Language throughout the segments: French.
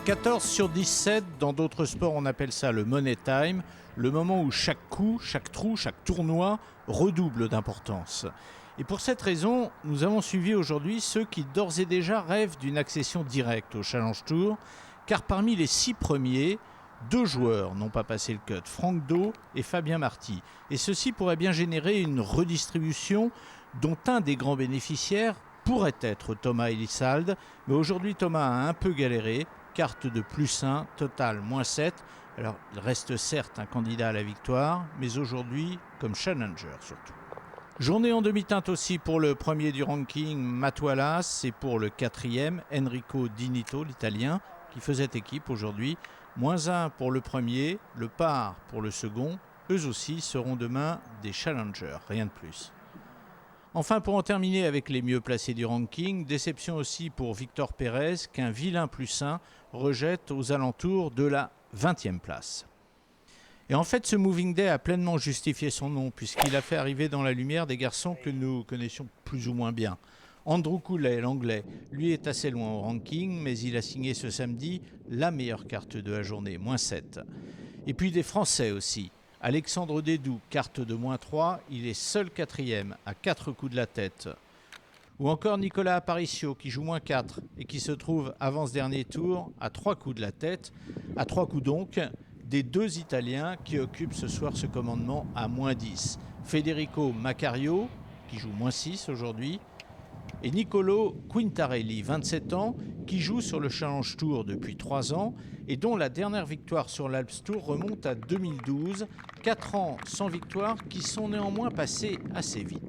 14 sur 17, dans d'autres sports on appelle ça le money time, le moment où chaque coup, chaque trou, chaque tournoi redouble d'importance. Et pour cette raison, nous avons suivi aujourd'hui ceux qui d'ores et déjà rêvent d'une accession directe au Challenge Tour, car parmi les 6 premiers, 2 joueurs n'ont pas passé le cut, Franck Do et Fabien Marty. Et ceci pourrait bien générer une redistribution dont un des grands bénéficiaires pourrait être Thomas Elissalde, mais aujourd'hui Thomas a un peu galéré. Carte de +1, total -7. Alors, il reste certes un candidat à la victoire, mais aujourd'hui comme challenger surtout. Journée en demi-teinte aussi pour le premier du ranking, Matt Wallace, et pour le quatrième, Enrico Di Nitto, l'italien, qui faisait équipe aujourd'hui. -1 pour le premier, le par pour le second. Eux aussi seront demain des challengers, rien de plus. Enfin, pour en terminer avec les mieux placés du ranking, déception aussi pour Victor Pérez qu'un vilain +1 rejette aux alentours de la 20e place. Et en fait, ce Moving Day a pleinement justifié son nom puisqu'il a fait arriver dans la lumière des garçons que nous connaissions plus ou moins bien. Andrew Cooley, l'anglais, lui est assez loin au ranking, mais il a signé ce samedi la meilleure carte de la journée, -7. Et puis des Français aussi. Alexandre Dédoux, carte de -3, il est seul quatrième à 4 coups de la tête. Ou encore Nicolas Aparicio qui joue -4 et qui se trouve avant ce dernier tour à 3 coups de la tête, à 3 coups donc des 2 Italiens qui occupent ce soir ce commandement à -10. Federico Macario qui joue -6 aujourd'hui et Nicolo Quintarelli, 27 ans, qui joue sur le Challenge Tour depuis 3 ans et dont la dernière victoire sur l'Alps Tour remonte à 2012. 4 ans sans victoire qui sont néanmoins passés assez vite.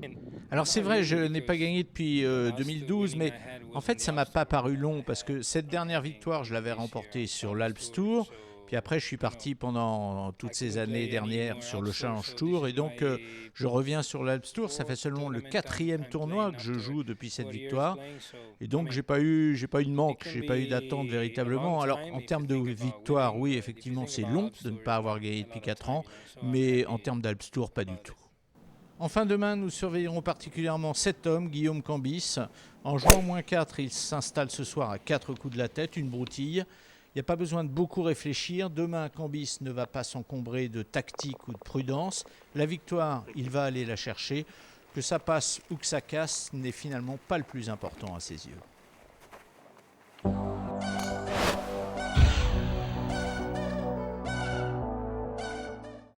Alors c'est vrai, je n'ai pas gagné depuis 2012, mais en fait ça m'a pas paru long parce que cette dernière victoire, je l'avais remportée sur l'Alps Tour. Puis après, je suis parti pendant toutes ces années dernières sur le Challenge Tour et donc je reviens sur l'Alps Tour. Ça fait seulement le 4e tournoi que je joue depuis cette victoire et donc j'ai pas eu de manque, j'ai pas eu d'attente véritablement. Alors en termes de victoire, oui, effectivement, c'est long de ne pas avoir gagné depuis 4 ans, mais en termes d'Alps Tour, pas du tout. Enfin, demain, nous surveillerons particulièrement cet homme, Guillaume Cambis. En jouant -4, il s'installe ce soir à 4 coups de la tête, une broutille. Il n'y a pas besoin de beaucoup réfléchir. Demain, Cambis ne va pas s'encombrer de tactique ou de prudence. La victoire, il va aller la chercher. Que ça passe ou que ça casse n'est finalement pas le plus important à ses yeux.